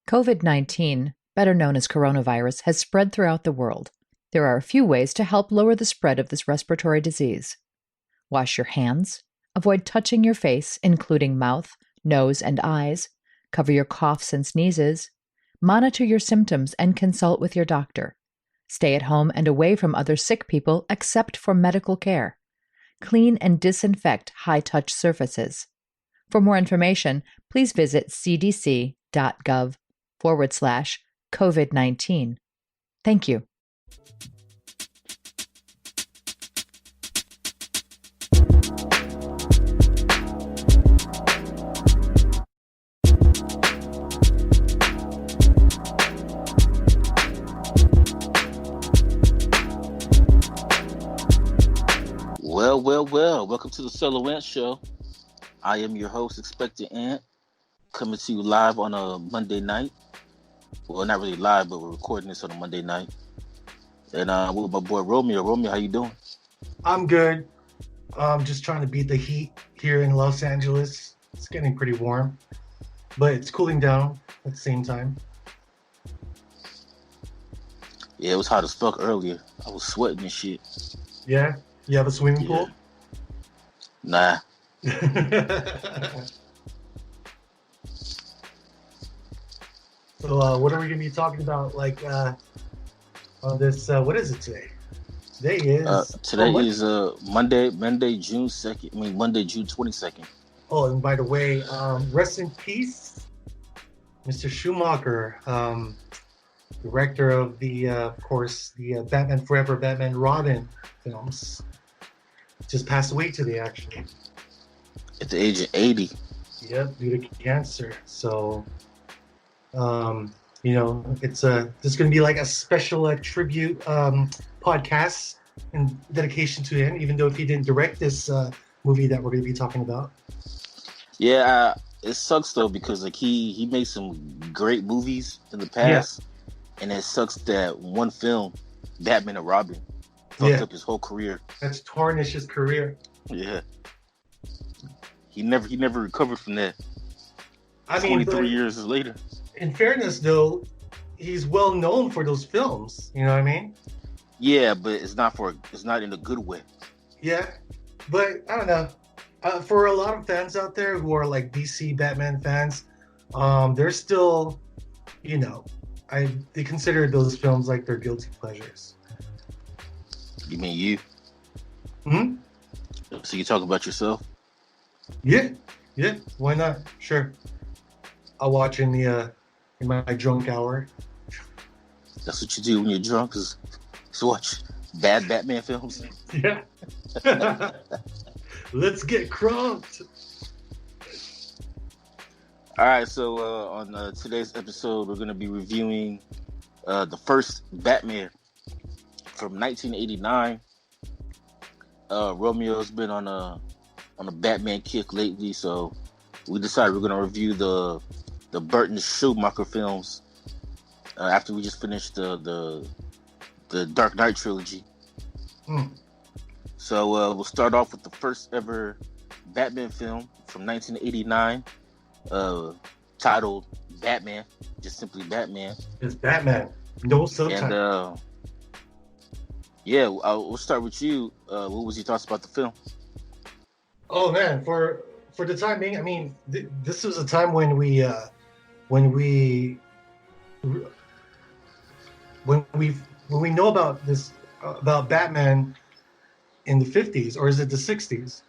COVID-19, better known as coronavirus, has spread throughout the world. There are a few ways to help lower the spread of this respiratory disease. Wash your hands. Avoid touching your face, including mouth, nose, and eyes. Cover your coughs and sneezes. Monitor your symptoms and consult with your doctor. Stay at home and away from other sick people except for medical care. Clean and disinfect high-touch surfaces. For more information, please visit cdc.gov/COVID-19. Thank you. Well. Welcome to the Solo Ant Show. I am your host, Expected Ant, coming to you live on a Monday night. Well, not really live, but we're recording this on a Monday night. And with my boy Romeo. Romeo, how you doing? I'm good. Just trying to beat the heat here in Los Angeles. It's getting pretty warm, but it's cooling down at the same time. Yeah, it was hot as fuck earlier. I was sweating and shit. Yeah? You have a swimming pool? Nah. So what are we going to be talking about on this, what is it today? Today is Monday, June 2nd. Monday, June 22nd. Oh, and by the way, rest in peace, Mr. Schumacher, director of of course, the Batman Forever, Batman Robin films. Just passed away today, actually. At the age of 80. Yep, due to cancer. So, it's this is going to be like a special tribute podcast in dedication to him, even though if he didn't direct this movie that we're going to be talking about. Yeah, it sucks though because he made some great movies in the past, and it sucks that one film, Batman and Robin, fucked up his whole career. That's tarnished his career. Yeah. He never recovered from that. 23 years later. In fairness, though, he's well known for those films. You know what I mean? Yeah, but it's not in a good way. Yeah, but I don't know. For a lot of fans out there who are like DC Batman fans, they're still, they consider those films like their guilty pleasures. You mean you? Hmm? So you talk about yourself? Yeah. Why not? Sure. I'll watch in my drunk hour. That's what you do when you're drunk, is watch bad Batman films. Yeah. Let's get crunked. All right, so on today's episode, we're going to be reviewing the first Batman from 1989. Romeo's been on a Batman kick lately, so we decided we're going to review the Burton Schumacher films after we just finished the Dark Knight trilogy. So we'll start off with the first ever Batman film from 1989, titled Batman, just simply Batman. It's Batman, no subtitle. And we'll start with you. What was your thoughts about the film? Oh man, for the time being, this was a time when we know about this about Batman in the 50s, or is it the 60s?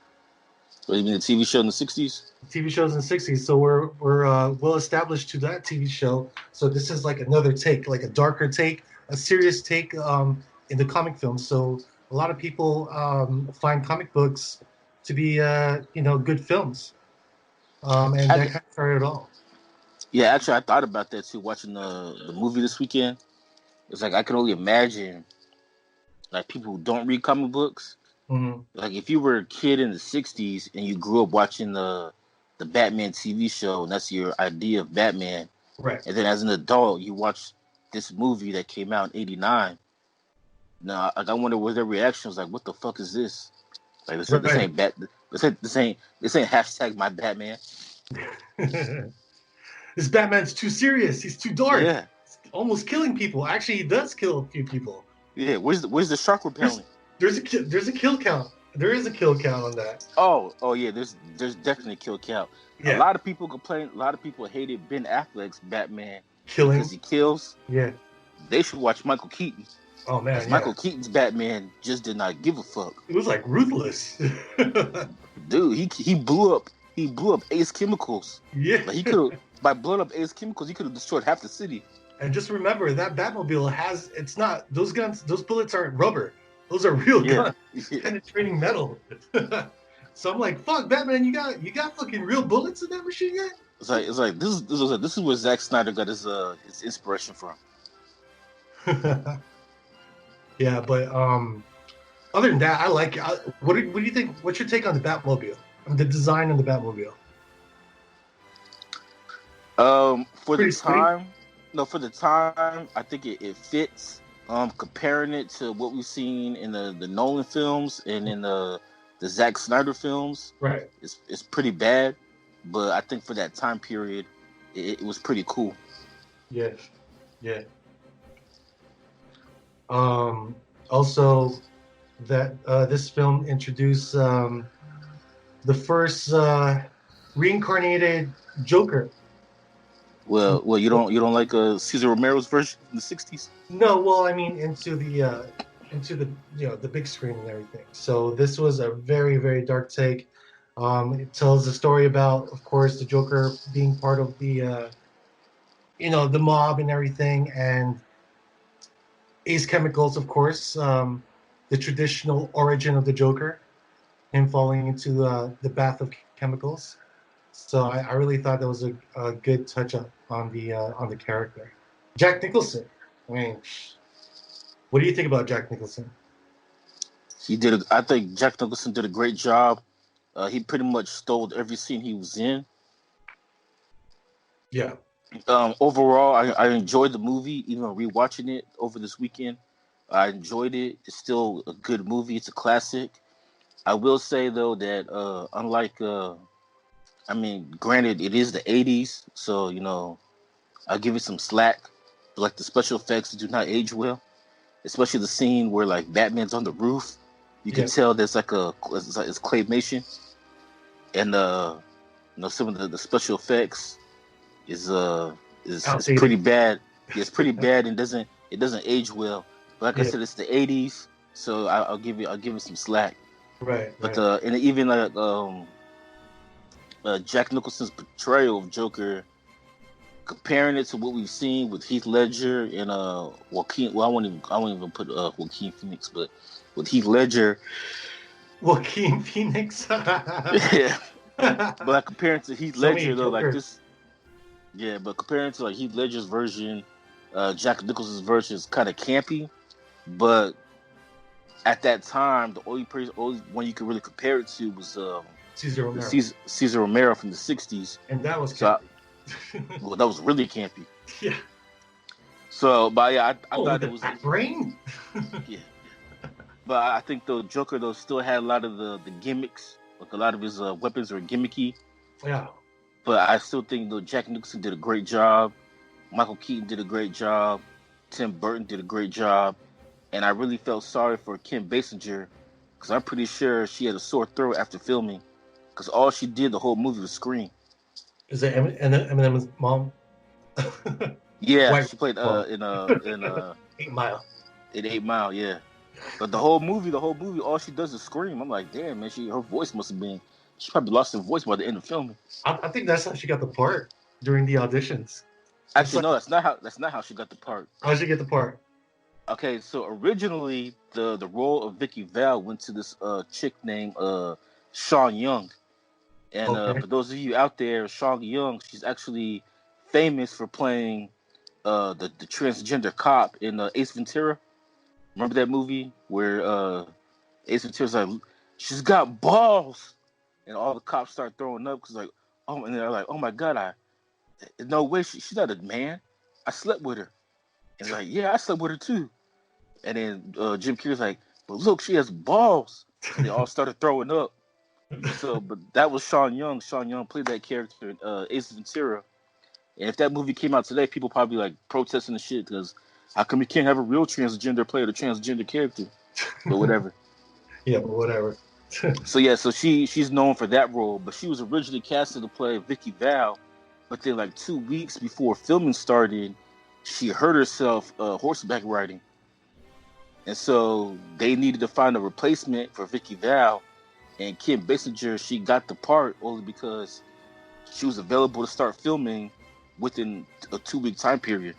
What, you mean the TV show in the 60s? TV shows in the 60s. So we're well established to that TV show. So this is like another take, like a darker take, a serious take in the comic film. So a lot of people find comic books to be good films, and that kind of started it all. Yeah, actually, I thought about that too. Watching the movie this weekend, it's like I can only imagine, like, people who don't read comic books. Mm-hmm. Like, if you were a kid in the 60s and you grew up watching the Batman TV show, and that's your idea of Batman, right? And then as an adult, you watch this movie that came out in '89. Now, I wonder what their reaction was like. What the fuck is this? Like, this ain't hashtag my Batman. this Batman's too serious. He's too dark. Yeah, He's almost killing people. Actually, he does kill a few people. yeah. Where's the shark repelling? There's a kill count. There is a kill count on that. Oh yeah. There's definitely a kill count. A Yeah, lot of people complain. A lot of people hated Ben Affleck's Batman killing. because he kills. Yeah. They should watch Michael Keaton. Oh man, Because yeah. Michael Keaton's Batman just did not give a fuck. It was like ruthless. Dude, he blew up Ace Chemicals. Yeah. Like he could have by blowing up Ace Chemicals, he could have destroyed half the city. And just remember that Batmobile has, it's not, those bullets aren't rubber. Those are real guns. Yeah. Penetrating metal. So I'm like, fuck, Batman, you got fucking real bullets in that machine gun? It's like this is where Zack Snyder got his inspiration from. Yeah, but other than that, I like it. What do you think? What's your take on the Batmobile? The design of the Batmobile? For the time, I think it fits. Comparing it to what we've seen in the Nolan films and in the Zack Snyder films, Right. It's pretty bad. But I think for that time period, it was pretty cool. Yeah. Yeah. Also, that this film introduced the first reincarnated Joker. Well, you don't like Cesar Romero's version in the '60s? No, well, I mean into the the big screen and everything. So this was a very, very dark take. It tells the story about, of course, the Joker being part of the the mob and everything, and Ace Chemicals, of course, the traditional origin of the Joker, him falling into the bath of chemicals. So I really thought that was a good touch up on the character. Jack Nicholson. I mean, what do you think about Jack Nicholson? I think Jack Nicholson did a great job. He pretty much stole every scene he was in. Yeah. Overall, I enjoyed the movie, even rewatching it over this weekend. I enjoyed it. It's still a good movie. It's a classic. I will say though that unlike, granted it is the '80s, so I'll give it some slack. But like the special effects do not age well, especially the scene where like Batman's on the roof. You can tell there's it's claymation, and some of the special effects is pretty bad. It's pretty bad and it doesn't age well. But like I said, it's the '80s, so I'll give it some slack. Right. But and even like Jack Nicholson's portrayal of Joker, comparing it to what we've seen with Heath Ledger and Joaquin. Well, I won't even put Joaquin Phoenix, but with Heath Ledger. Joaquin Phoenix. Yeah. But like comparing to Heath Ledger though, like this. Yeah, but comparing to like Heath Ledger's version, Jack Nicholson's version is kind of campy, but at that time, the only one you could really compare it to was Cesar Romero from the '60s, and that was campy. Well, that was really campy. Yeah. So, but yeah, I thought it was brain. Yeah. But I think the Joker though still had a lot of the gimmicks. Like a lot of his weapons are gimmicky. Yeah. But I still think though Jack Nicholson did a great job. Michael Keaton did a great job. Tim Burton did a great job. And I really felt sorry for Kim Basinger because I'm pretty sure she had a sore throat after filming because all she did the whole movie was scream. Is that Eminem's mom? Yeah, she played in 8 Mile. In 8 Mile, yeah. But the whole movie, all she does is scream. I'm like, damn, man, her voice must have been. She probably lost her voice by the end of filming. I think that's how she got the part during the auditions. Actually, no, that's not how she got the part. How did she get the part? Okay, so originally the role of Vicky Vale went to this chick named Sean Young, and for those of you out there, Sean Young, she's actually famous for playing the transgender cop in Ace Ventura. Remember that movie where Ace Ventura's like, she's got balls, and all the cops start throwing up because and they're like, oh my god, no way, she's not a man. I slept with her, and like, yeah, I slept with her too. And then Jim Carrey's like, but look, she has balls. And they all started throwing up. So, but that was Sean Young. Sean Young played that character in Ace Ventura. And if that movie came out today, people probably like protesting the shit because how come you can't have a real transgender play the transgender character? But whatever. Yeah, but whatever. So yeah, so she's known for that role, but she was originally casted to play Vicky Val, but then like 2 weeks before filming started, she hurt herself horseback riding, and so they needed to find a replacement for Vicky Val, and Kim Basinger she got the part only because she was available to start filming within a 2 week time period.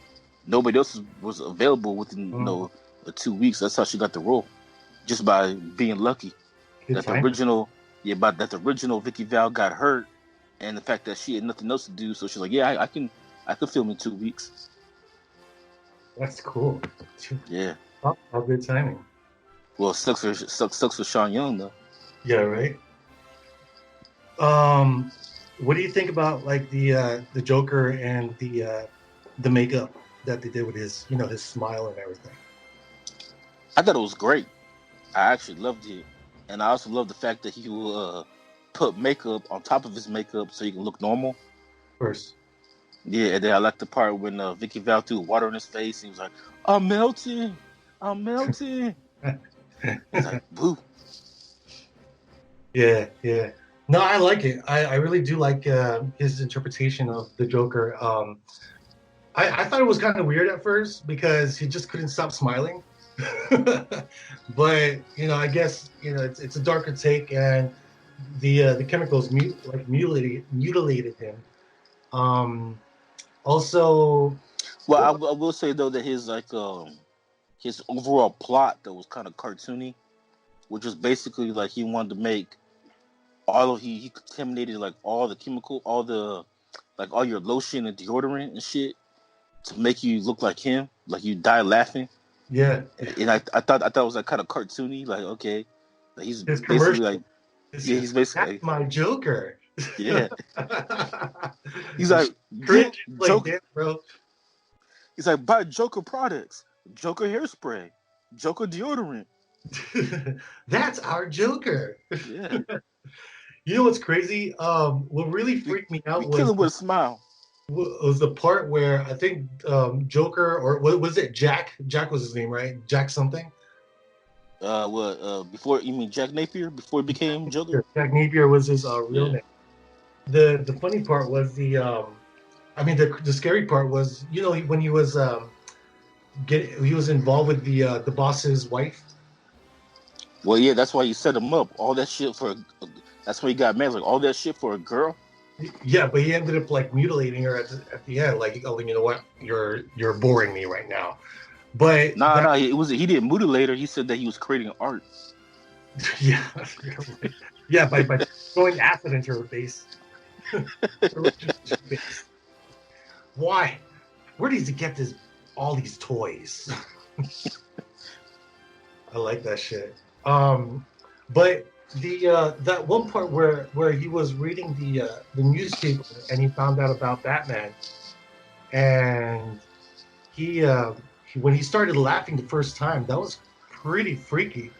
Nobody else was available within Mm, 2 weeks. That's how she got the role, just by being lucky good that the timing. original but that the original Vicky Val got hurt, and the fact that she had nothing else to do, so she's like, yeah, I can film in 2 weeks. That's cool. Yeah. How good timing. Well, sucks for Sean Young though. Yeah, right. What do you think about like the Joker and the makeup that they did with his his smile and everything? I thought it was great. I actually loved it, and I also love the fact that he will put makeup on top of his makeup so he can look normal. First, Yeah, and then I like the part when Vicky Val threw water in his face. And he was like, "I'm melting, I'm melting." He's like, "Boo." yeah, yeah. No, I like it. I really do like his interpretation of the Joker. I thought it was kind of weird at first because he just couldn't stop smiling. But I guess it's a darker take, and the chemicals mutilated him. Um, Also, Well, I will say though that his overall plot that was kind of cartoony, which was basically like he wanted to make he contaminated like all the chemical, all the like all your lotion and deodorant and shit to make you look like him, like you die laughing. yeah, And I thought it was like kind of cartoony, like okay, like he's his basically like commercial. This yeah, is he's basically that's like, my Joker. yeah, he's It's like get cringe like Joker. this, bro. He's like buy Joker products, Joker hairspray, Joker deodorant. That's our Joker. Yeah, You know what's crazy? What really we freaked me we out kill was him with a smile. the part where I think Joker, or what was it? Jack. Jack was his name, right? Jack something. What? Before you mean Jack Napier before he became Joker? Jack Napier was his real Yeah. name. The funny part was I mean the scary part was when he was he was involved with the boss's wife. Well, yeah, that's why you set him up. All that shit for. That's why he got mad. Like all that shit for a girl. Yeah, but he ended up like mutilating her at the end. Like, oh, you know what? You're boring me right now. But Nah, that nah. He didn't mutilate her. He said that he was creating art. yeah, yeah, by throwing acid into her face. Why? Where does he get all these toys? I like that shit. But that one part where he was reading the newspaper and he found out about Batman, and he when he started laughing the first time, that was pretty freaky,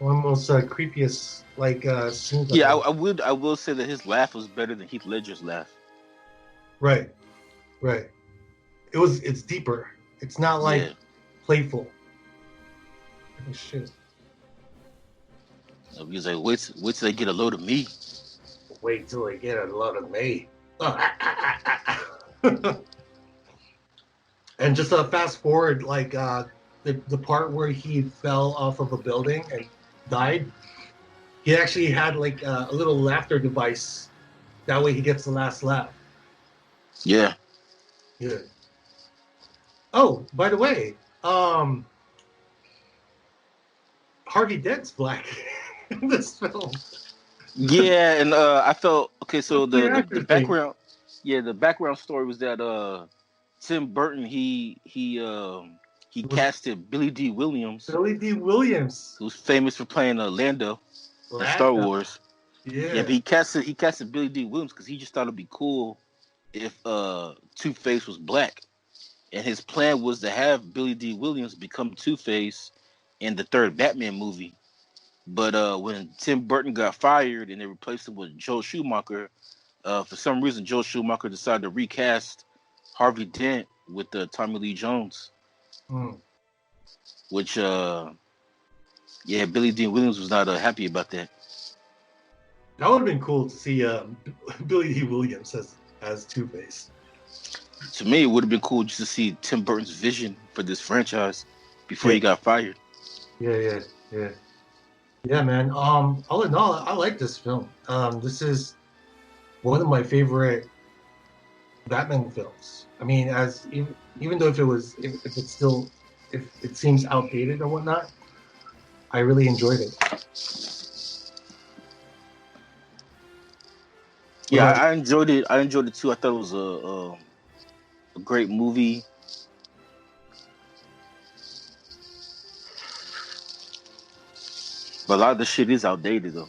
almost creepiest like scenes. Yeah, I will say that his laugh was better than Heath Ledger's laugh. Right, right. It's deeper. It's not like Yeah. playful. Oh, shit. So he was like, wait till they get a load of me. Wait till they get a load of me. And just fast forward, like the part where he fell off of a building and died. He actually had like a little laughter device. That way he gets the last laugh. Yeah. Yeah. Oh, by the way, Harvey Dent's black in this film. Yeah, and I felt okay. So The the actor thing. background, yeah, the background story was that Tim Burton he Was casted Billy D. Williams, Billy D. Williams. who's famous for playing Lando in Star Lando. Wars. Yeah, Yeah. but he casted Billy D. Williams because he just thought it'd be cool if Two-Face was black, and his plan was to have Billy D. Williams become Two-Face in the third Batman movie. But when Tim Burton got fired and they replaced him with Joel Schumacher, for some reason Joel Schumacher decided to recast Harvey Dent with Tommy Lee Jones, Mm. which Billy Dean Williams was not happy about that. That would have been cool to see Billy D. Williams as Two-Face. To me, it would have been cool just to see Tim Burton's vision for this franchise before he got fired. Yeah, man. All in all, I like this film. This is one of my favorite Batman films. I mean, even though if it seems outdated or whatnot, I really enjoyed it. Yeah, I enjoyed it. I enjoyed it too. I thought it was a great movie. But a lot of the shit is outdated though.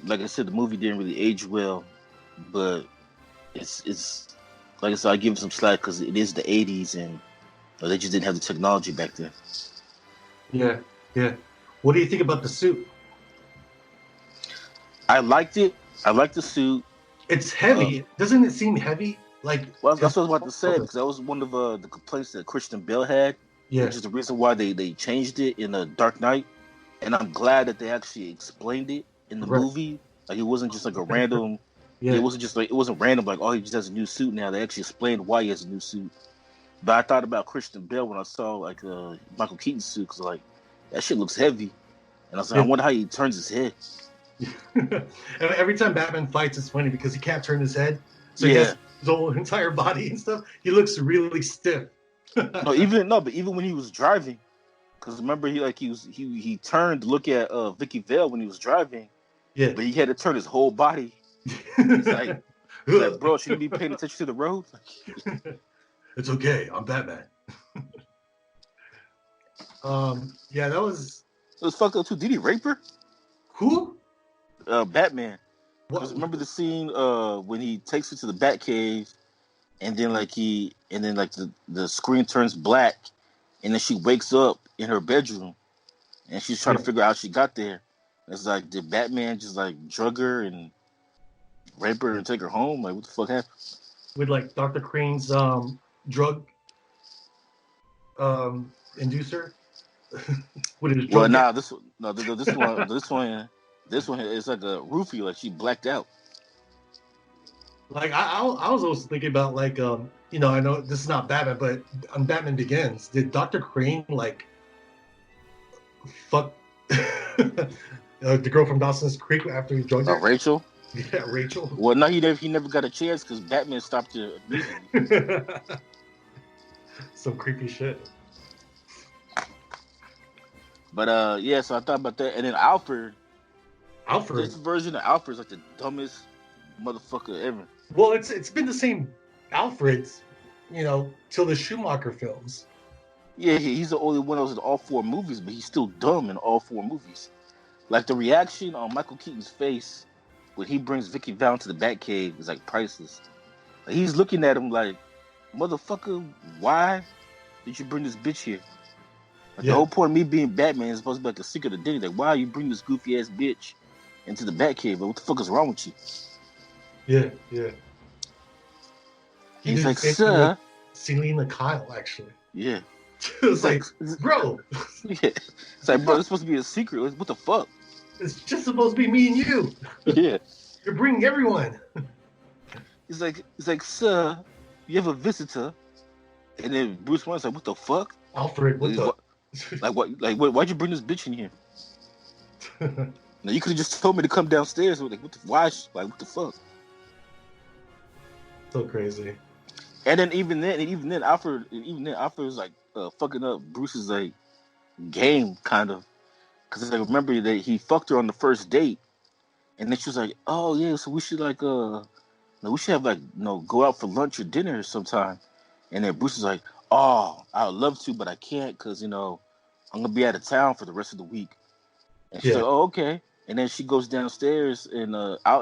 Like I said, the movie didn't really age well, but it's like I said, I give it some slack because it is the '80s and they just didn't have the technology back then. Yeah. What do you think about the suit? I liked it. I liked the suit. It's heavy. Doesn't it seem heavy? Like, well, that's what I was about to say because that was one of the complaints that Christian Bale had. Yeah. Which is the reason why they changed it in Dark Knight. And I'm glad that they actually explained it in the movie. Like it wasn't just like a random. It wasn't just like it wasn't random. Like he just has a new suit now. They actually explained why he has a new suit. But I thought about Christian Bale when I saw like Michael Keaton's suit because like that shit looks heavy, and I was like, I wonder how he turns his head. Every time Batman fights, it's funny because he can't turn his head, so he has his whole entire body and stuff. He looks really stiff. But even when he was driving. Because remember, he turned to look at Vicky Vale when he was driving. Yeah. But he had to turn his whole body. He's like, bro, should you be paying attention to the road? It's okay. I'm Batman. Yeah, that was. It was fucked up too. Did he rape her? Who? Batman. Because remember the scene when he takes her to the Batcave, and then the screen turns black, and then she wakes up in her bedroom, and she's trying to figure out how she got there. It's like, did Batman just like drug her and rape her and take her home? Like, what the fuck happened? With like Dr. Crane's drug inducer. With his drug this one is like a roofie. Like she blacked out. Like I was also thinking about like I know this is not Batman, but on Batman Begins, did Dr. Crane like fuck the girl from Dawson's Creek after he drugged her? Rachel? Yeah, Rachel. Well, no, he never got a chance because Batman stopped it immediately. Some creepy shit. But so I thought about that, and then Alfred. This version of Alfred is like the dumbest motherfucker ever. Well, it's been the same Alfred, till the Schumacher films. Yeah, he's the only one that was in all four movies, but he's still dumb in all four movies. Like the reaction on Michael Keaton's face when he brings Vicky Vale to the Batcave is like priceless. Like, he's looking at him like, motherfucker, why did you bring this bitch here? Like, the whole point of me being Batman is supposed to be like a secret identity. Like, why you bring this goofy ass bitch into the Batcave? Like, what the fuck is wrong with you? Yeah. He's like, sir. Selena Kyle, actually. Yeah. It's like, bro. Yeah. It's like, bro, it's supposed to be a secret. What the fuck? It's just supposed to be me and you. Yeah. You're bringing everyone. He's like, sir, you have a visitor. And then Bruce Wayne's like, what the fuck? Alfred, what the? Why'd you bring this bitch in here? Now, you could have just told me to come downstairs. Like, why? Like, what the fuck? So crazy. And then even then, Alfred was like fucking up Bruce's like game, kind of, because like remember that he fucked her on the first date, and then she was like, oh yeah, so we should like we should have like go out for lunch or dinner sometime, and then Bruce is like, oh, I would love to, but I can't because I'm gonna be out of town for the rest of the week, and she's like, oh okay, and then she goes downstairs and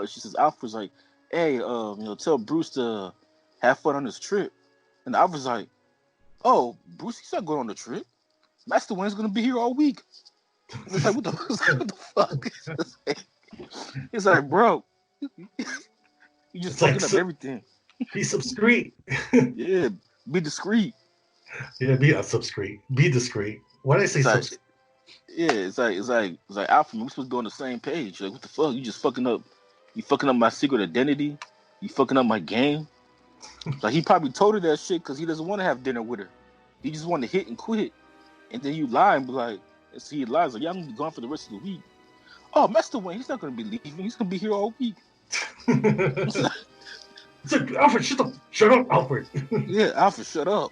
she says Alfred's like, hey, tell Bruce to have fun on this trip. And I was like, oh, Bruce, he's not going on the trip. Master Wayne's going to be here all week. It's like, what the fuck? It's like, bro, you just fucking up everything. Be discreet. Yeah, be discreet. Yeah, be subscreet. Be discreet. Why did I say It's like, subscreet? yeah, it's like Alpha. We supposed to be on the same page. Like, what the fuck? You just fucking up. You fucking up my secret identity. You fucking up my game. Like, he probably told her that shit because he doesn't want to have dinner with her. He just want to hit and quit. And then you lie and be like, and see, he lies like, yeah, I'm gonna be gone for the rest of the week. Oh, Master Wayne, he's not gonna be leaving. He's gonna be here all week. It's like, Alfred, shut up, Alfred. Yeah, Alfred, shut up.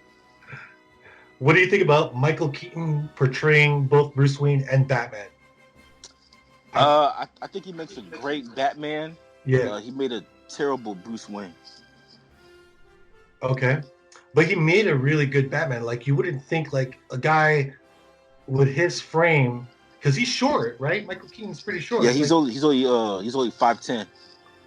What do you think about Michael Keaton portraying both Bruce Wayne and Batman? I think he makes a great Batman, but Yeah. he made a terrible Bruce Wayne. Okay. But he made a really good Batman. Like you wouldn't think like a guy with his frame, because he's short, right? Michael Keaton's pretty short. Yeah, he's only 5'10".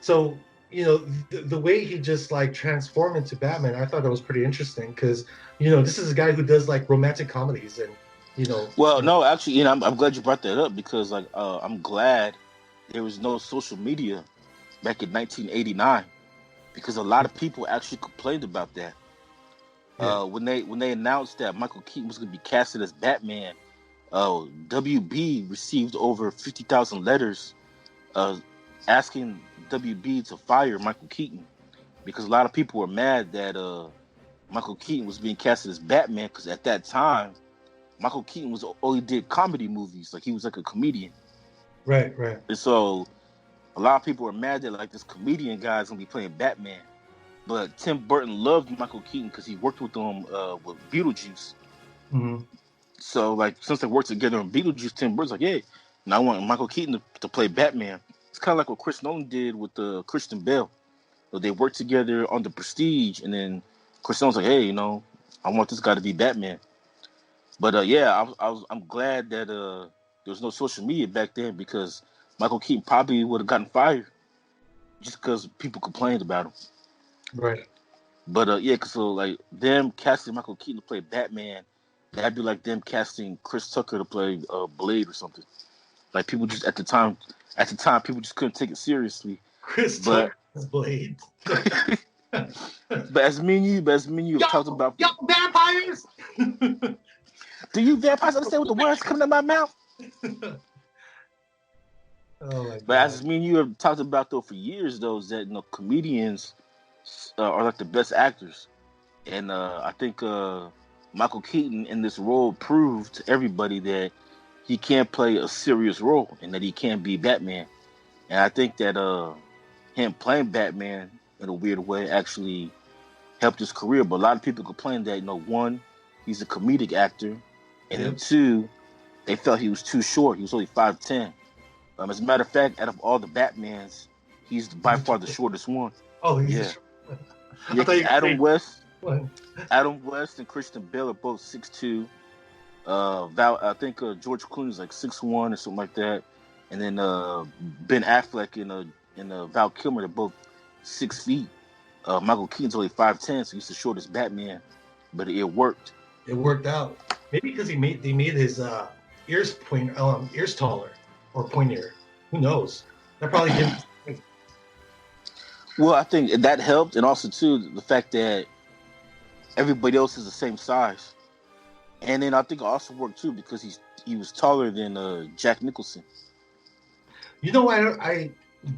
So the way he just like transformed into Batman, I thought that was pretty interesting because this is a guy who does like romantic comedies and Well, no, actually, I'm glad you brought that up because like I'm glad there was no social media back in 1989 because a lot of people actually complained about that. Yeah. When they announced that Michael Keaton was going to be casted as Batman, WB received over 50,000 letters asking WB to fire Michael Keaton because a lot of people were mad that Michael Keaton was being casted as Batman because at that time Michael Keaton only did comedy movies, like he was like a comedian. Right. And so a lot of people were mad that like this comedian guy is gonna be playing Batman. But Tim Burton loved Michael Keaton because he worked with him with Beetlejuice. Mm-hmm. So like since they worked together on Beetlejuice, Tim Burton's like, hey, and I want Michael Keaton to play Batman. It's kind of like what Chris Nolan did with Christian Bale. So they worked together on The Prestige, and then Chris Nolan's like, hey, I want this guy to be Batman. But yeah, I'm glad that there was no social media back then because Michael Keaton probably would have gotten fired just because people complained about him. Right. But yeah, cause so like them casting Michael Keaton to play Batman, that'd be like them casting Chris Tucker to play Blade or something. Like people just at the time people just couldn't take it seriously. Chris But Tucker's Blade. but as me and you have talked about, Yo, vampires! do you vampires understand what the words coming out of my mouth? Oh my But god. as me and you have talked about though for years, though, is that comedians are like the best actors, and I think Michael Keaton in this role proved to everybody that he can play a serious role and that he can be Batman. And I think that him playing Batman in a weird way actually helped his career. But a lot of people complain that one, he's a comedic actor, and then two, they felt he was too short. He was only 5'10". As a matter of fact, out of all the Batmans, he's by far the shortest one. Oh, Yeah. I thought you were Adam saying- West, What? Adam West and Christian Bale are both 6'2". I think George Clooney's like 6'1" or something like that, and then Ben Affleck and Val Kilmer are both 6 feet. Michael Keaton's only 5'10", so he's the shortest Batman, but it worked. It worked out. Maybe because they made his ears taller or pointier. Who knows? That probably didn't. Well, I think that helped, and also too the fact that everybody else is the same size, and then I think it also worked too because he was taller than Jack Nicholson. You know what I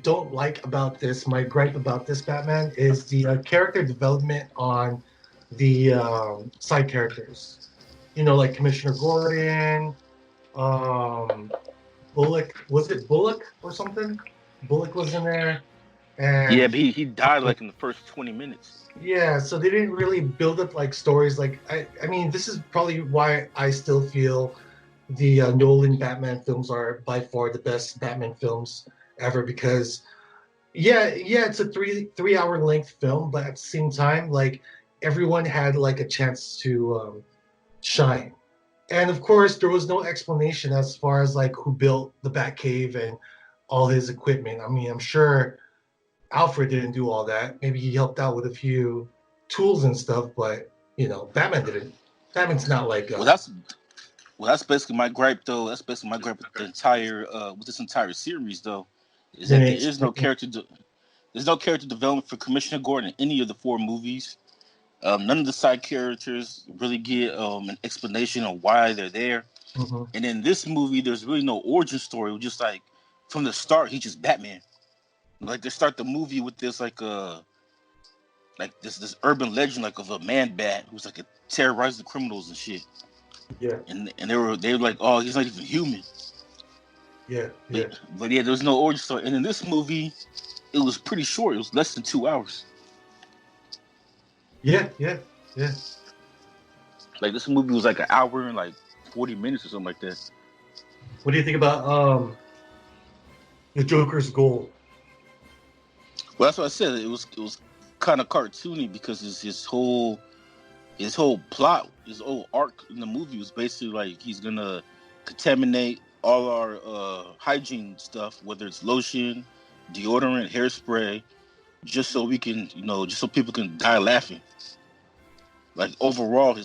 don't like about this? My gripe about this Batman is the character development on the side characters. Like Commissioner Gordon, Bullock. Was it Bullock or something? Bullock was in there. And Yeah, but he died like in the first 20 minutes. yeah, so they didn't really build up like stories. Like I mean, this is probably why I still feel the Nolan Batman films are by far the best Batman films ever. Because yeah, it's a three hour length film, but at the same time, like everyone had like a chance to shine. And of course, there was no explanation as far as like who built the Batcave and all his equipment. I mean, I'm sure Alfred didn't do all that. Maybe he helped out with a few tools and stuff, but Batman didn't. Batman's not like. Well, that's basically my gripe, though. That's basically my gripe with the entire with this entire series, though, is that there is no character. There's no character development for Commissioner Gordon in any of the four movies. None of the side characters really get an explanation of why they're there. Mm-hmm. And in this movie, there's really no origin story. It was just like from the start, he's just Batman. Like they start the movie with this this urban legend like of a man bat who's like a terrorizing the criminals and shit. Yeah. And they were like, oh, he's not even human. Yeah. But yeah, there's no origin story. And in this movie, it was pretty short. It was less than 2 hours. Yeah. Like this movie was like an hour and like 40 minutes or something like that. What do you think about the Joker's goal? Well, that's what I said. It was kind of cartoony because his whole plot, his whole arc in the movie was basically like he's gonna contaminate all our hygiene stuff, whether it's lotion, deodorant, hairspray, just so we can, just so people can die laughing. Like overall,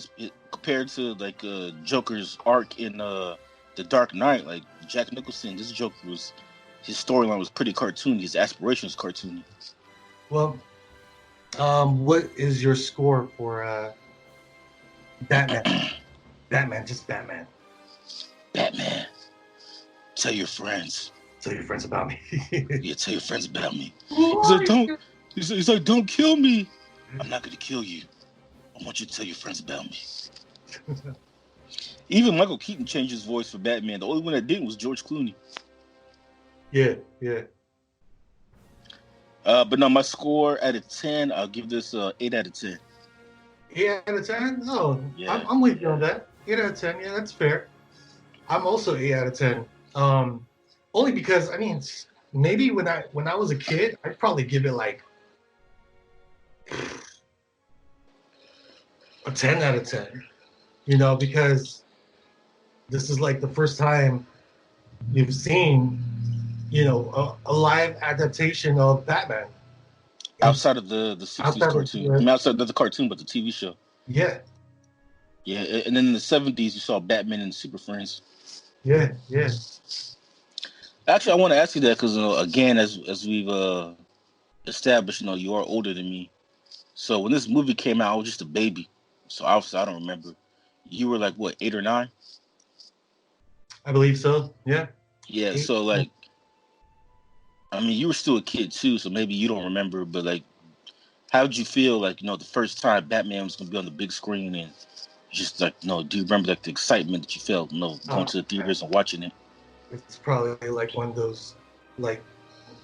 compared to like Joker's arc in The Dark Knight, like Jack Nicholson, this Joker his storyline was pretty cartoony. His aspirations cartoony. Well, what is your score for Batman? Just Batman. Batman. Tell your friends. Tell your friends about me. Yeah, tell your friends about me. He's like, don't. He's like, don't kill me. I'm not gonna kill you. I want you to tell your friends about me. Even Michael Keaton changed his voice for Batman. The only one that didn't was George Clooney. Yeah. But no, my score out of 10, I'll give this 8 out of 10. 8 out of 10? Oh, yeah. I'm with you on that. 8 out of 10, yeah, that's fair. I'm also 8 out of 10. Only because, I mean, maybe when I was a kid, I'd probably give it like a 10 out of 10. Because this is like the first time you've seen, a live adaptation of Batman. Outside of the 60s cartoon. I mean, outside of the cartoon, but the TV show. Yeah. Yeah, and then in the 70s, you saw Batman and Super Friends. Yeah. Actually, I want to ask you that because, again, as we've established, you are older than me. So when this movie came out, I was just a baby. So obviously, I don't remember. You were like, what, 8 or 9? I believe so, yeah. Yeah, 8. So like, I mean, you were still a kid too, so maybe you don't remember, but like, how did you feel like, the first time Batman was going to be on the big screen and just like, do you remember like the excitement that you felt, going to the theaters and watching it? It's probably like one of those, like,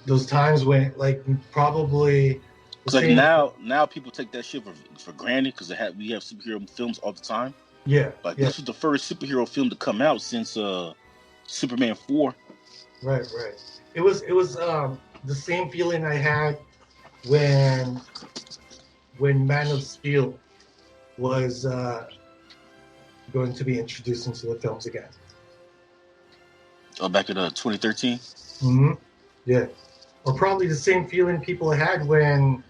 those times when, like, probably... Because like now people take that shit for granted because we have superhero films all the time. Yeah. Like this was the first superhero film to come out since Superman 4. Right. It was the same feeling I had when Man of Steel was going to be introduced into the films again. Oh, back in 2013? Mm-hmm. Yeah. Or probably the same feeling people had when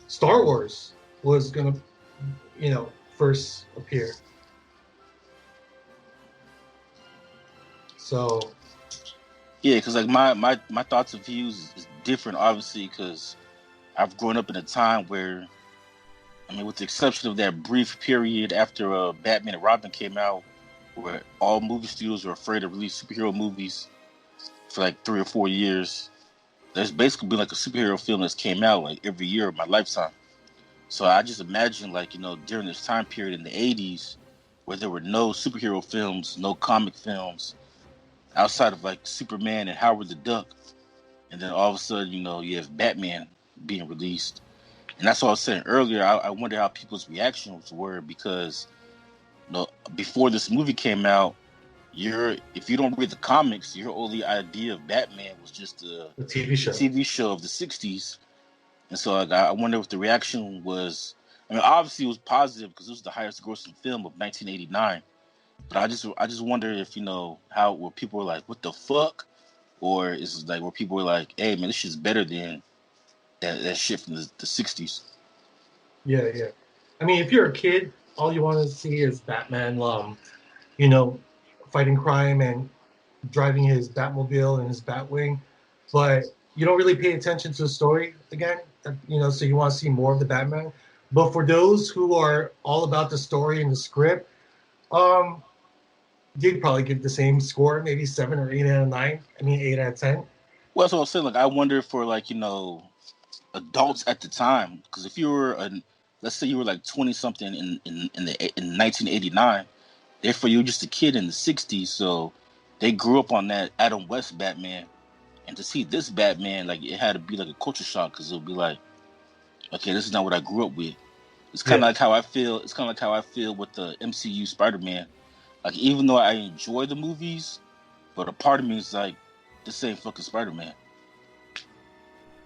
Star Wars was going to, first appear. So... Yeah, because like my thoughts and views is different, obviously, because I've grown up in a time where, I mean, with the exception of that brief period after Batman and Robin came out, where all movie studios were afraid to release superhero movies for like 3 or 4 years, there's basically been like a superhero film that's came out like every year of my lifetime. So I just imagine like, during this time period in the 80s where there were no superhero films, no comic films, outside of like Superman and Howard the Duck, and then all of a sudden, you have Batman being released, and that's what I was saying earlier. I wonder how people's reactions were because, before this movie came out, if you don't read the comics, your only idea of Batman was just the TV show of the '60s, and so I wonder if the reaction was. I mean, obviously it was positive because it was the highest grossing film of 1989. But I just wonder if where people were like, "What the fuck," or is it like where people were like, "Hey man, this shit's better than that shit from the '60s." Yeah. I mean, if you're a kid, all you want to see is Batman, fighting crime and driving his Batmobile and his Batwing. But you don't really pay attention to the story again, so you want to see more of the Batman. But for those who are all about the story and the script, um, you'd probably give the same score, maybe 7 or 8 out of 9. I mean, 8 out of 10. Well, that's what I'm saying. Like, I wonder for like adults at the time, because if you were let's say you were like 20 something in 1989, therefore you were just a kid in the 60s, so they grew up on that Adam West Batman, and to see this Batman, like it had to be like a culture shock because it would be like, okay, this is not what I grew up with. It's kind Yeah, of like how I feel. It's kind of like how I feel with the MCU Spider-Man. Like even though I enjoy the movies, but a part of me is like, this ain't fucking Spider-Man.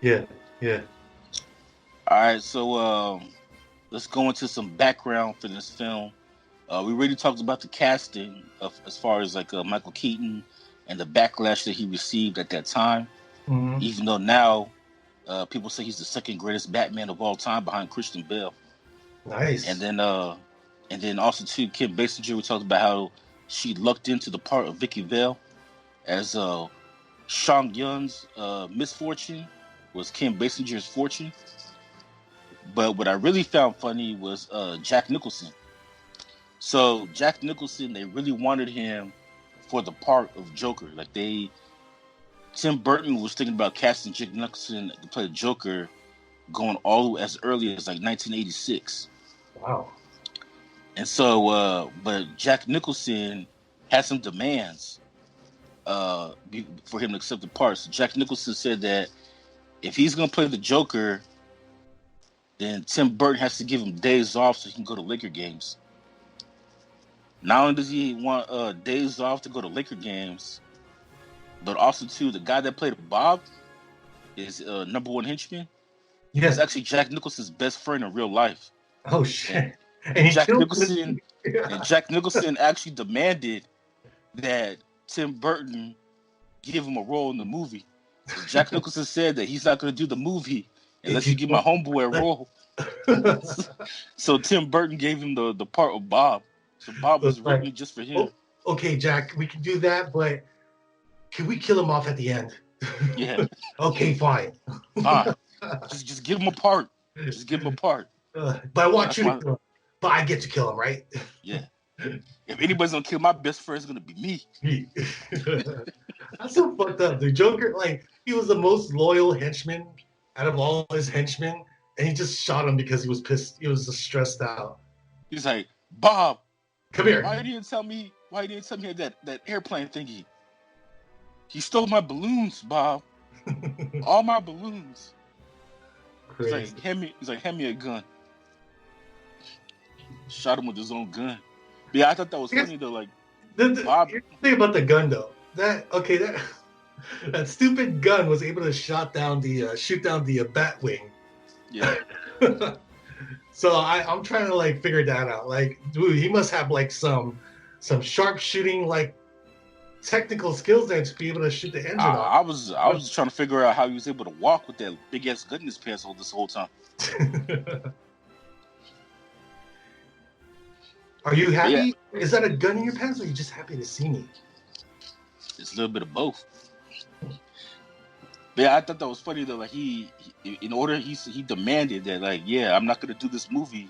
yeah, yeah. All right, so let's go into some background for this film. We already talked about the casting of as far as like Michael Keaton and the backlash that he received at that time. Hmm. Even though now people say he's the second greatest Batman of all time behind Christian Bale. And Nice. then also too Kim Basinger. We talked about how she lucked into the part of Vicky Vale as Sean Young's misfortune was Kim Basinger's fortune. But what I really found funny was Jack Nicholson. So Jack Nicholson, they really wanted him for the part of Joker. Tim Burton was thinking about casting Jack Nicholson to play Joker, going all as early as like 1986. Wow. And so, but Jack Nicholson had some demands for him to accept the part. So Jack Nicholson said that if he's gonna play the Joker, then Tim Burton has to give him days off so he can go to Laker games. Not only does he want days off to go to Laker games, but also too the guy that played Bob is number one henchman. Was Yeah. actually Jack Nicholson's best friend in real life, Oh and shit. And and he Jack killed him. Nicholson and Yeah. Jack Nicholson actually demanded that Tim Burton give him a role in the movie. Because Jack Nicholson said that he's not going to do the movie If unless you you give my don't. homeboy a role. So Tim Burton gave him the part of Bob. So Bob So was it's like, written just for him. oh, okay, Jack, we can do that, but can we kill him off at the end? Yeah, Okay, fine. fine. Just give him a part. Just give him a part. But I So want that's you to why. kill him. But I get to kill him, right? Yeah. If anybody's gonna kill my best friend, it's gonna be me. Me. That's so fucked up. The Joker, like, he was the most loyal henchman out of all his henchmen, and he just shot him because he was pissed. He was just stressed out. He's like, Bob, Come here. why you didn't tell me? Why you didn't tell me that airplane thingy? He stole my balloons, Bob. All my balloons. He's Crazy. like, hand me a gun. Shot him with his own gun. But yeah, I thought that was Here's funny though. Like Bob, here's the thing about the gun, though. That stupid gun was able to shoot down the Batwing. yeah, So I'm trying to like figure that out. Like, dude, he must have like some sharpshooting like technical skills there to be able to shoot the engine off. I was trying to figure out how he was able to walk with that big ass gun in his pants all this whole time. Are you But yeah, happy? Is that a gun in your pants, or are you just happy to see me? it's a little bit of both. But yeah, I thought that was funny though. Like in order he demanded that like, yeah, I'm not gonna do this movie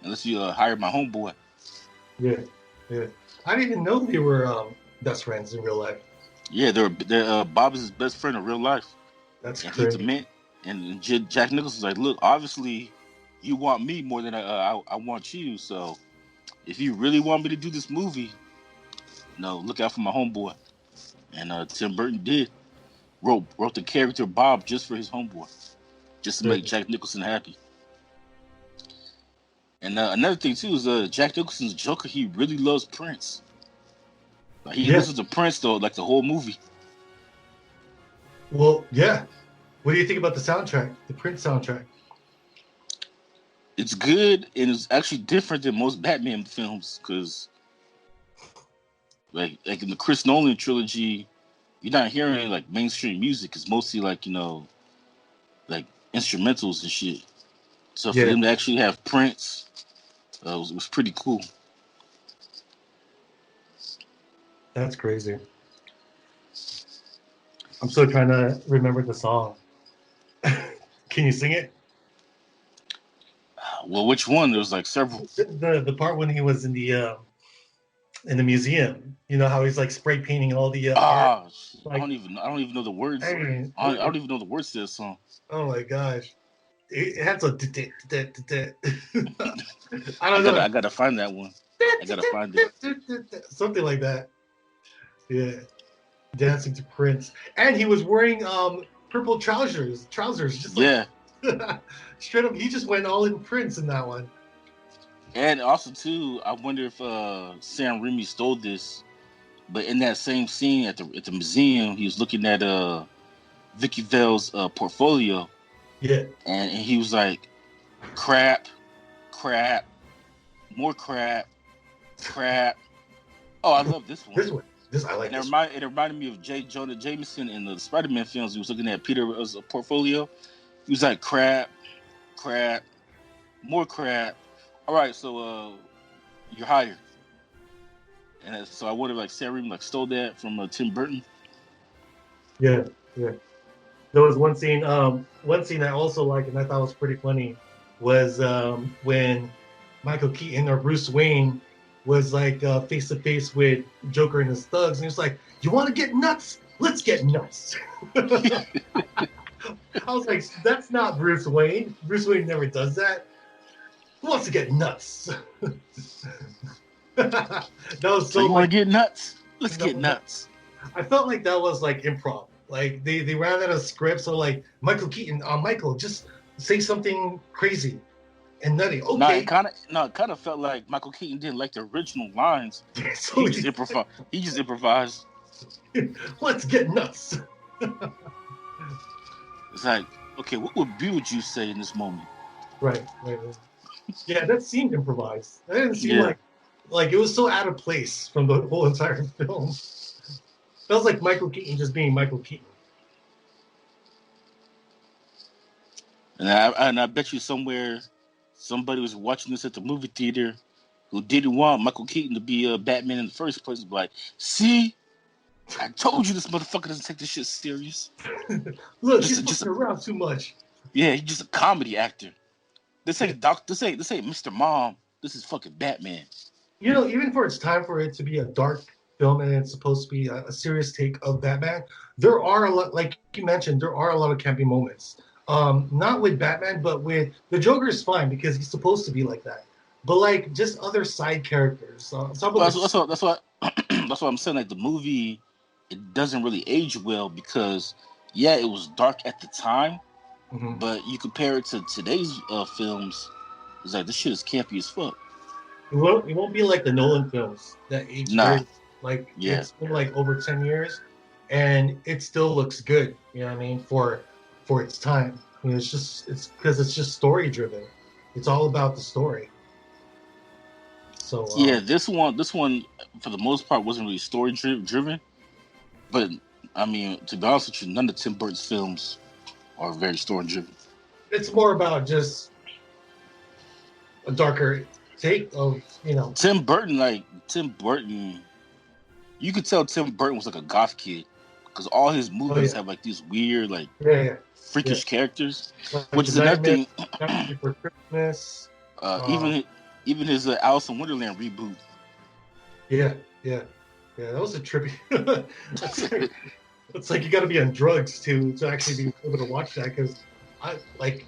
unless you hire my homeboy. Yeah, yeah. I didn't even know they were best friends in real life. Yeah, they're Bob is his best friend in real life, That's and he crazy. demand and Jack Nicholson's like, look, obviously you want me more than I want you, so if you really want me to do this movie, no, look out for my homeboy. And Tim Burton did wrote the character Bob just for his homeboy, just to Yeah. make Jack Nicholson happy. And another thing too is Jack Nicholson's Joker. He really loves Prince. Like, he Yeah. listens to Prince though, like the whole movie. Well, yeah. What do you think about the soundtrack, the Prince soundtrack? It's good and it's actually different than most Batman films because like in the Chris Nolan trilogy, you're not hearing like mainstream music. It's mostly like like instrumentals and shit. So for Yeah, them to actually have Prince was pretty cool. that's crazy. I'm still trying to remember the song. Can you sing it? Well, which one? There was like several. The part when he was in the museum. You know how he's like spray painting all the art. Ah, Like, I don't even know the words. hey, I don't even know the words to this song. oh my gosh, it had some. I I don't know, gotta find that one. I gotta find it. something like that. Yeah, dancing to Prince, and he was wearing purple trousers, just like Yeah, straight up. He just went all in Prince in that one. and also too, I wonder if Sam Raimi stole this. But in that same scene at the museum, he was looking at Vicky Vale's portfolio, Yeah, and he was like, "Crap, crap, more crap, crap." Oh, I love this one. this one, this I like And this. it reminded me of J. Jonah Jameson in the Spider-Man films. He was looking at Peter's portfolio. He was like, "Crap, crap, more crap." All right, so you're hired. And so I wonder, like, Sam Raimi like stole that from Tim Burton. Yeah, yeah. There was one scene I also liked, and I thought was pretty funny, was when Michael Keaton or Bruce Wayne was like face to face with Joker and his thugs, and he was like, "You want to get nuts? Let's get nuts." I was like, "That's not Bruce Wayne. Bruce Wayne never does that. Who wants to get nuts?" That was So so you want like, to get nuts? Let's no, get nuts. I felt like that was like improv. Like they ran out of script, so like Michael Keaton, Michael, just say something crazy and nutty. Okay, It kind of felt like Michael Keaton didn't like the original lines. so He just improvised. let's get nuts. It's like, okay, what would you say in this moment? Right. Yeah, that seemed improvised. That didn't seem Yeah, like it was so out of place from the whole entire film. Feels like Michael Keaton just being Michael Keaton. and I bet you somebody was watching this at the movie theater who didn't want Michael Keaton to be Batman in the first place. Like, see, I told you this motherfucker doesn't take this shit serious. Look, Just he's a, just fucking a, around too much. yeah, he's just a comedy actor. This Yeah. ain't Doc. This ain't Mr. Mom. This is fucking Batman. You know, even for its time for it to be a dark film and it's supposed to be a serious take of Batman, there are a lot, like you mentioned, there are a lot of campy moments. Not with Batman, but with the Joker is fine because he's supposed to be like that. But like just other side characters, some of Well, the that's what that's what I'm saying. Like the movie, it doesn't really age well because yeah, it was dark at the time, Mhm. but you compare it to today's films, it's like this shit is campy as fuck. It won't be like the Nolan films that age Nah, very like yeah, it's been like over 10 years and it still looks good. You know what I mean for its time. I mean, it's because it's just story driven. It's all about the story. So yeah. This one, for the most part, wasn't really story driven. But I mean, to be honest with you, none of Tim Burton's films are very story driven. it's more about just a darker take of Tim Burton, you could tell Tim Burton was like a goth kid because all his oh movies yeah have like these weird, like yeah yeah freakish characters, like which the is another Nightmare thing. Before Christmas. uh, Um, even even his Alice in Wonderland reboot. yeah yeah yeah that was a trippy. That's like, it's like you got to be on drugs to actually be able to watch that because I like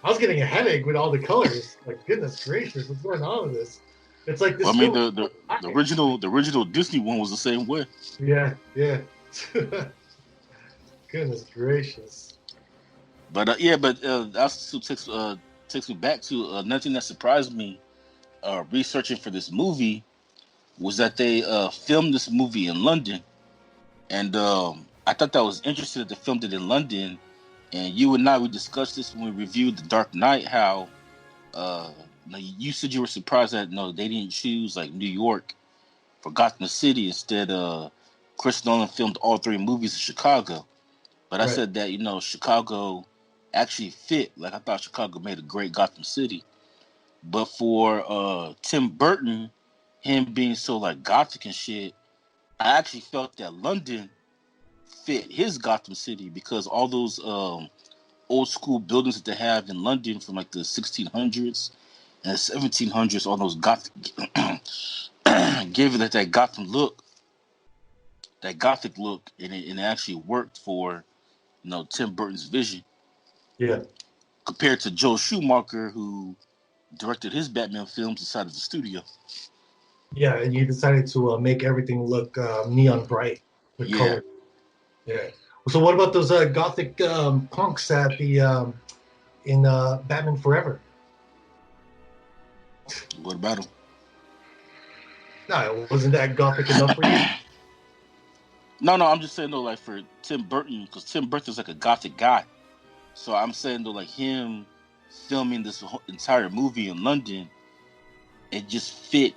I was getting a headache with all the colors. Like goodness gracious, what's going on with this? It's like Well, this I mean, film. the original Disney one was the same way. Yeah. Goodness gracious. But that also takes me back to another thing that surprised me researching for this movie was that they filmed this movie in London, and I thought that was interesting that they filmed it in London. And you and I we discussed this when we reviewed The Dark Knight. How uh, you said you were surprised that no, they didn't choose like New York for Gotham City. Instead, Chris Nolan filmed all three movies in Chicago. But I Right. said that Chicago actually fit. Like I thought Chicago made a great Gotham City. But for Tim Burton, him being so like gothic and shit, I actually felt that London fit his Gotham City because all those old school buildings that they have in London from like the 1600s and the 1700s, all those Gothic gave it that Gotham look, that Gothic look, and it actually worked for Tim Burton's vision. Yeah. Compared to Joel Schumacher, who directed his Batman films inside of the studio. Yeah, and you decided to make everything look neon bright with color. Yeah. So what about those gothic punks at the in Batman Forever? What about him? No, wasn't that gothic enough for you? No, I'm just saying though, like for Tim Burton, because Tim Burton's like a gothic guy. So I'm saying though, like him filming this entire movie in London, it just fit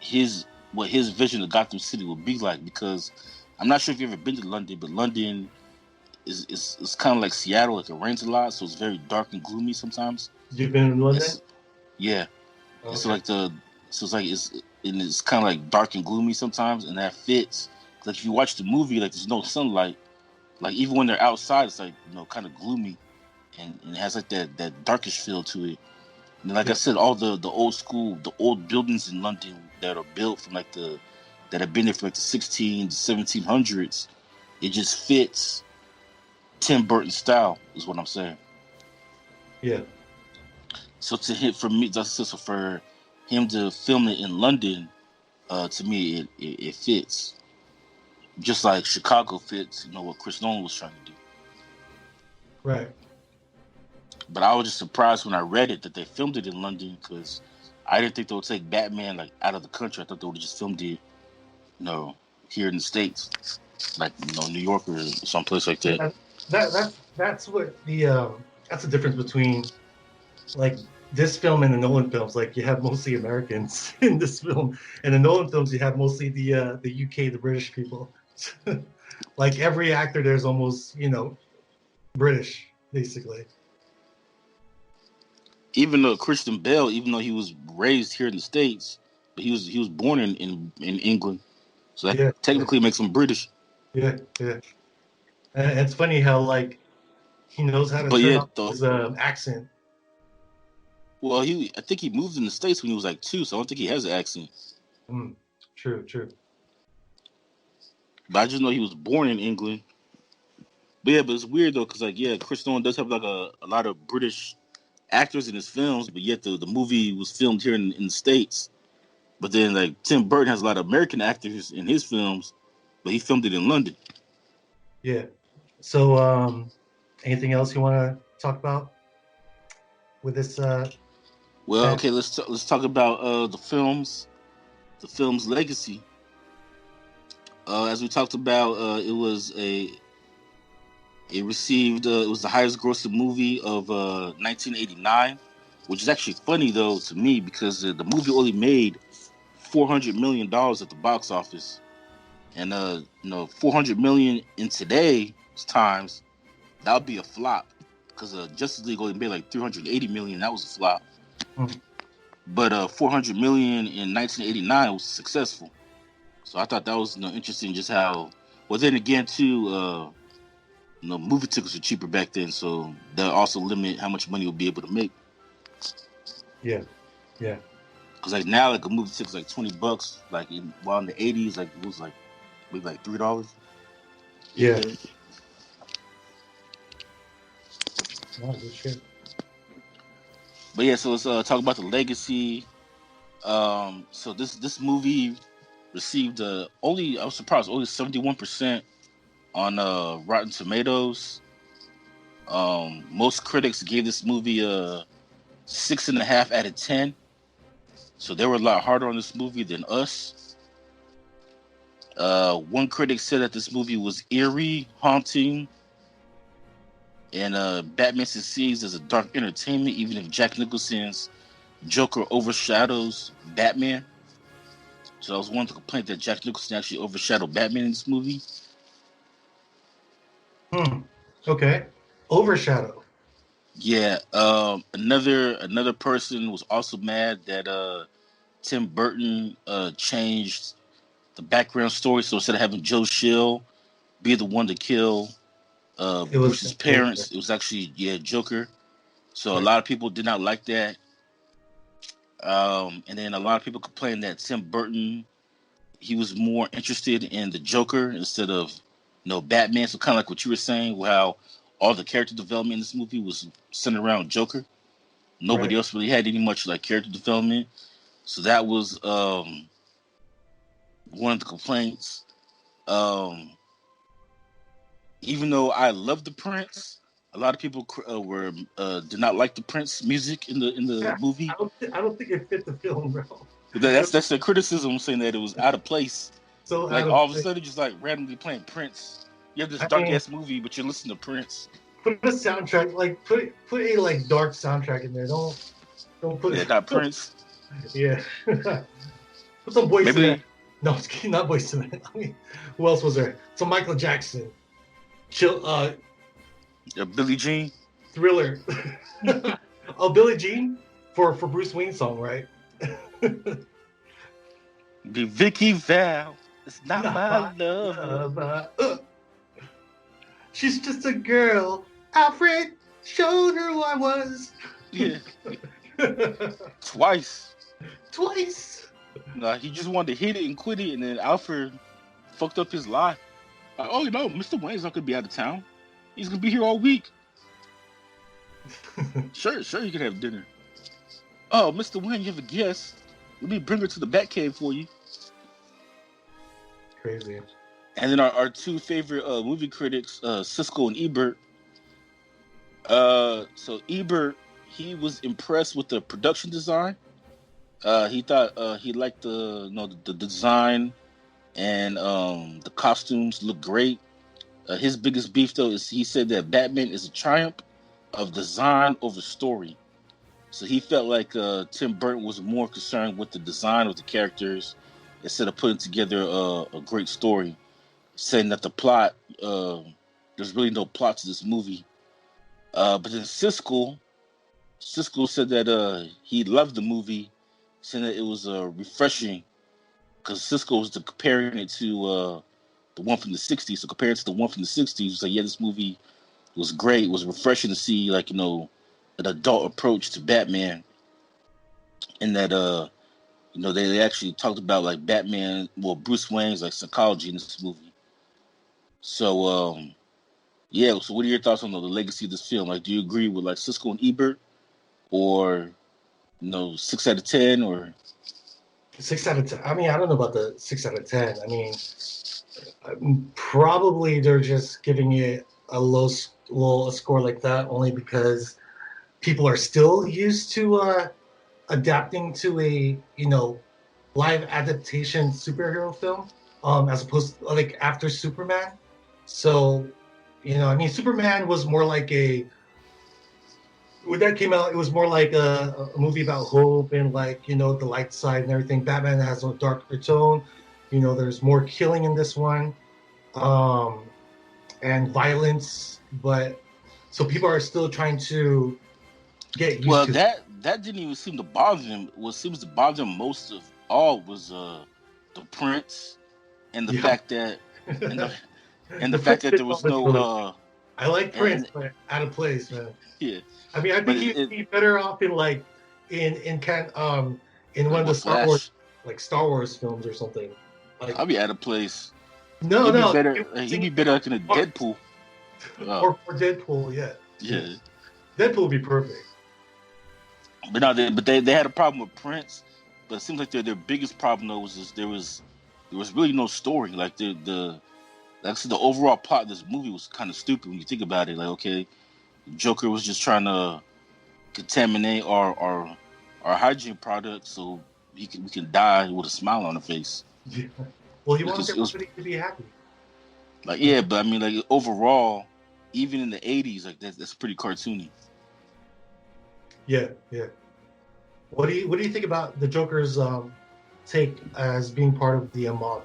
what his vision of Gotham City would be like. Because I'm not sure if you've ever been to London, but London is kind of like Seattle, like it rains a lot, so it's very dark and gloomy sometimes. You've been in London? Yeah. Okay. And so it's kind of like dark and gloomy sometimes, and that fits. Like if you watch the movie, like there's no sunlight. Like even when they're outside, it's like kind of gloomy, and it has like that darkish feel to it. And like I said, all the old school, the old buildings in London that are built from that have been there for like the 16 to 1700s, it just fits Tim Burton style, is what I'm saying. Yeah. So for him to film it in London, to me it fits. Just like Chicago fits, what Chris Nolan was trying to do. Right. But I was just surprised when I read it that they filmed it in London because I didn't think they would take Batman like out of the country. I thought they would have just filmed it, here in the States, like New York or someplace like that. That's what that's the difference between like this film and the Nolan films. Like you have mostly Americans in this film, and the Nolan films you have mostly the UK, the British people. Like every actor there's almost British basically. Even though Christian Bale, even though he was raised here in the States, but he was born in England, so that technically makes him British. Yeah. And it's funny how like he knows how to turn off his accent. Well, I think he moved in the States when he was like 2, so I don't think he has an accent. True. But I just know he was born in England. But it's weird though, because Chris Nolan does have like a lot of British actors in his films, but yet the movie was filmed here in the States. But then like Tim Burton has a lot of American actors in his films, but he filmed it in London. Yeah. So anything else you want to talk about with this? Well, okay, let's talk about the film's legacy. As we talked about, it was the highest grossing movie of 1989, which is actually funny though to me because the movie only made $400 million at the box office, and $400 million in today's times, that would be a flop because Justice League only made like $380 million. That was a flop. But $400 million in 1989 was successful. So I thought that was interesting, just how. Well, then again, too, movie tickets were cheaper back then, so that also limit how much money you'll be able to make. Yeah. Because like now, like a movie ticket's like $20. Like in the '80s, like it was like maybe like $3. Yeah. No, good shit. But yeah, so let's talk about the legacy. So this movie received I was surprised, only 71% on Rotten Tomatoes. Most critics gave this movie a 6.5 out of 10. So they were a lot harder on this movie than us. One critic said that this movie was eerie, haunting, and Batman succeeds as a dark entertainment, even if Jack Nicholson's Joker overshadows Batman. So that was one complaint, that Jack Nicholson actually overshadowed Batman in this movie. Okay. Overshadow. Yeah. Another person was also mad that Tim Burton changed the background story. So instead of having Joe Chill be the one to kill It was Bruce's Joker. parents. It was actually Joker. So a Right. lot of people did not like that. And then a lot of people complained that Tim Burton, he was more interested in the Joker instead of Batman. So kind of like what you were saying, how all the character development in this movie was centered around Joker. Nobody Right. else really had any much like character development. So that was one of the complaints. Um, Even though I love the Prince, a lot of people were did not like the Prince music in the Yeah. movie. I don't think it fit the film, bro. But that's the criticism, saying that it was out of place. So Like out of all of a place. sudden, just like randomly playing Prince. You have this I dark mean, ass movie, but you're listening to Prince. put a soundtrack, like put a like dark soundtrack in there. Don't put Yeah, it. not Prince. Yeah. Put some Boyz II Men. Maybe No, I'm just kidding, not Boyz II Men. I mean, who else was there? Some Michael Jackson. Chill. Billie Jean. Thriller. Oh, Billie Jean for Bruce Wayne song, right? Be Vicky Val. It's not Not my my lover. love. She's just a girl. Alfred showed her who I was. Yeah, twice. Twice. Nah, he just wanted to hit it and quit it, and then Alfred fucked up his life. Like, oh, Mr. Wayne's not gonna be out of town. He's gonna be here all week. Sure, you can have dinner. Oh, Mr. Wayne, you have a guest. Let me bring her to the Batcave for you. Crazy. And then our two favorite movie critics, Siskel and Ebert. So Ebert, he was impressed with the production design. He thought he liked the design and the costumes looked great. His biggest beef though is he said that Batman is a triumph of design over story. So he felt like Tim Burton was more concerned with the design of the characters instead of putting together a great story. Saying that the plot, there's really no plot to this movie. But then Siskel said that he loved the movie, saying that it was refreshing because Siskel was comparing it to the one from the '60s. So compared to the one from the '60s, he was like, yeah, this movie was great. It was refreshing to see, like, an adult approach to Batman, and that they actually talked about like Batman, well, Bruce Wayne's like psychology in this movie. So yeah. So what are your thoughts on the legacy of this film? Like, do you agree with like Siskel and Ebert, or 6 out of 10, or 6 out of 10. I mean, I don't know about the 6 out of 10. I mean, probably they're just giving it a a score like that only because people are still used to adapting to a live adaptation superhero film, as opposed to like after Superman. So, I mean, Superman was more like when that came out, it was more like a movie about hope and like the light side and everything. Batman has a darker tone. There's more killing in this one, and violence. But so people are still trying to get used well, to. that didn't even seem to bother him. What seems to bother him most of all was the Prince, and the Yeah. fact that and the and the The fact Prince that there was was no really. I like Prince, and but out of place, man. yeah, I mean, I but think he'd be better off in like in one like of the with Flash, Star Wars films or something. Like I'll be out of place. no, He'd be no, better. He'd be better like in a Deadpool. Oh, or Deadpool, yeah. yeah. Deadpool would be perfect. But no, they had a problem with Prince. But it seems like their biggest problem though was just there was really no story. Like like I said, the overall plot of this movie was kind of stupid when you think about it. Like, okay, Joker was just trying to contaminate our hygiene products so we can die with a smile on our face. Yeah. Well, he wants It was everybody to be happy. like, yeah, but I mean, like, overall, even in the '80s, like that's pretty cartoony. Yeah, yeah. What do you think about the Joker's take as being part of the mob?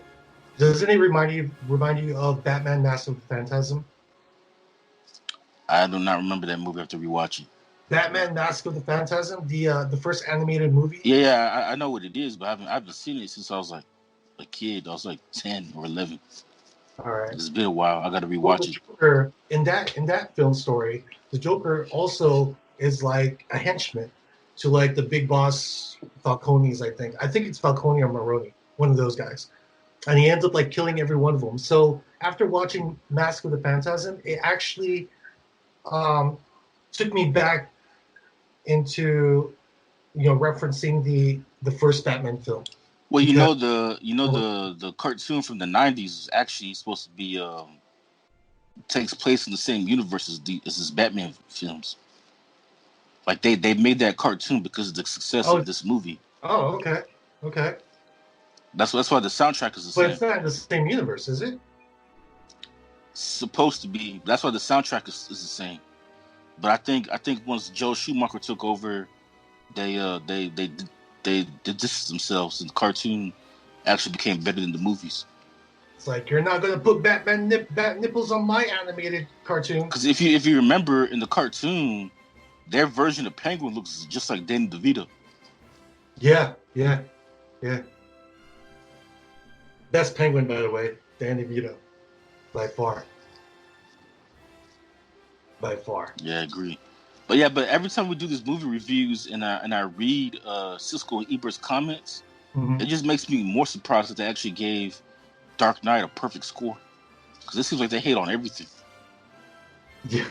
Doesn't it remind you of Batman: Mask of the Phantasm? I do not remember that movie. I have to rewatch it. Batman: Mask of the Phantasm, the first animated movie. Yeah, I know what it is, but I haven't seen it since I was like a kid. I was like 10 or 11. All right. It's been a while. I got to Well, rewatch the it. Joker in that film story, the Joker also is like a henchman to like the big boss Falcones. I think it's Falcone or Maroni, one of those guys, and he ends up like killing every one of them. So after watching Mask of the Phantasm, it actually um, took me back into referencing the first Batman film Well, because the cartoon from the '90s is actually supposed to be takes place in the same universe as his Batman films. Like they made that cartoon because of the success oh of this movie. okay, okay, That's why the soundtrack is the but same. it's not in the same universe, is it? It's supposed to be. That's why the soundtrack is the same. But I think once Joe Schumacher took over, they they distanced themselves, and the cartoon actually became better than the movies. It's like you're not gonna put Batman bat nipples on my animated cartoon. Because if you remember in the cartoon, their version of Penguin looks just like Danny DeVito. Yeah, yeah, yeah. Best Penguin, by the way, Danny Vito, by far, by far. Yeah, I agree. But every time we do these movie reviews and I read Cisco and Ebert's comments, Mm-hmm. it just makes me more surprised that they actually gave Dark Knight a perfect score. Because it seems like they hate on everything. Yeah.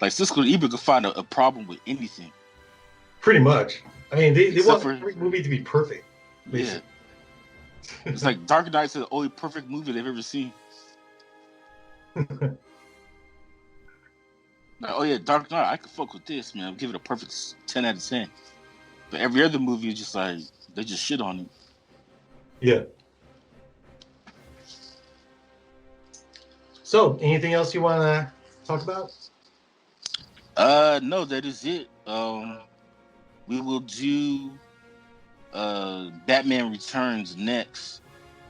Like Cisco and Ebert could find a problem with anything. Pretty much. I mean, they Except want for every movie to be perfect, yeah. basically. It's like Dark Knight's the only perfect movie they've ever seen. Like, oh yeah, Dark Knight, I could fuck with this, man. I'll give it a perfect 10 out of 10. But every other movie is just like they just shit on it. Yeah. So, anything else you want to talk about? No, that is it. We will do Batman Returns next.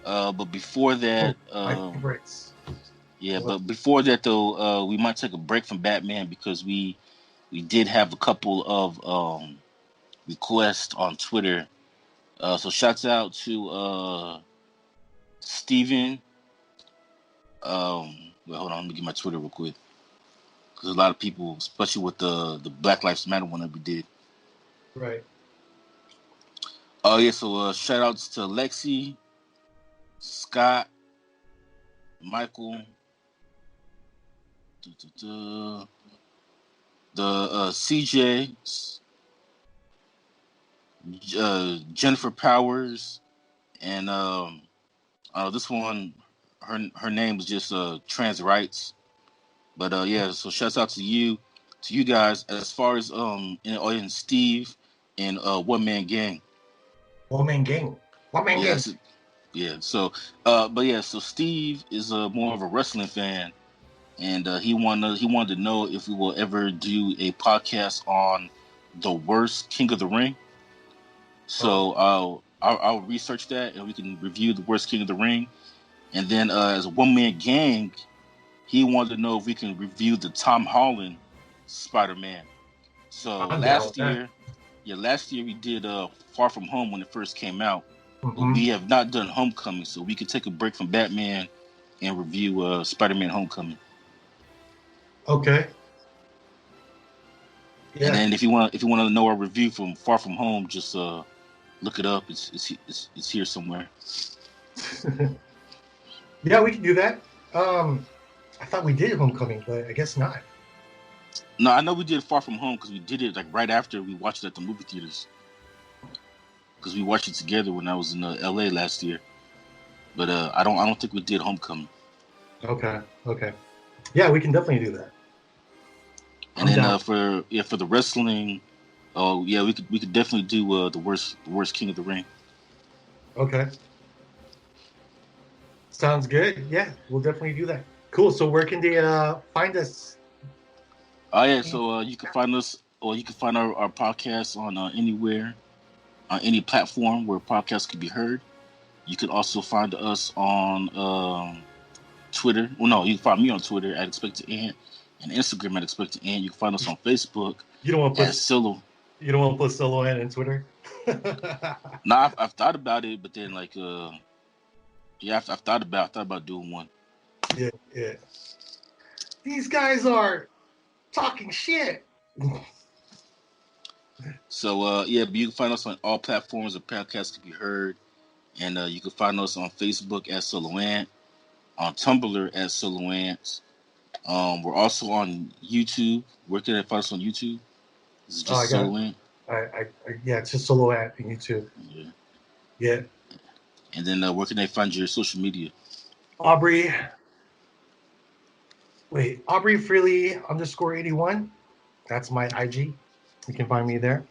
But before that, My favorites. yeah, but before that though, we might take a break from Batman because we did have a couple of requests on Twitter. So shouts out to Steven. Well, hold on, let me get my Twitter real quick because a lot of people, especially with the Black Lives Matter one that we did. Right. Oh yeah, so shout outs to Lexi, Scott, Michael, the CJ, Jennifer Powers, and this one, her name is just trans rights. But yeah, so shouts out to you guys. As far as and Steve and One Man Gang. One Man Gang. One Man Gang. Yes, yeah. So, but yeah, so Steve is more of a wrestling fan, and he wanted to know if we will ever do a podcast on the worst King of the Ring. Oh, So I'll research that, and we can review the worst King of the Ring. And then as a One Man Gang, he wanted to know if we can review the Tom Holland Spider-Man. So I'm down with that. last year we did Far From Home when it first came out, but Mm-hmm. we have not done Homecoming, so we could take a break from Batman and review Spider-Man Homecoming. Okay. And Yeah. then if you want to know our review from Far From Home, just look it up. It's here somewhere. Yeah, we can do that. I thought we did Homecoming, but I guess not. No, I know we did Far From Home because we did it like right after we watched it at the movie theaters. Because we watched it together when I was in L.A. last year. But I don't think we did Homecoming. Okay. Okay. Yeah, we can definitely do that. And I'm then down. for the wrestling, oh yeah, we could definitely do the worst King of the Ring. Okay. Sounds good. Yeah, we'll definitely do that. Cool. So where can they find us? Oh yeah, so you can find us, or you can find our podcast on anywhere, on any platform where podcasts can be heard. You can also find us on Twitter. Well, no, you can find me on Twitter at Expected Ant and Instagram at Expected Ant. You can find us on Facebook You don't want to at put Solo. you don't want to put Solo in Twitter. Now I've thought about it, but then like Yeah, I've thought about doing one. Yeah, yeah. These guys are talking shit. So yeah, but you can find us on all platforms. The podcast can be heard, and you can find us on Facebook at Soloant, on Tumblr at Soloant. We're also on YouTube. Where can I find us on YouTube? This is Oh, I just got. Soloant. Yeah, it's just solo at YouTube. Yeah. Yeah. And then where can they find your social media? Aubrey Freely _81. That's my IG. You can find me there.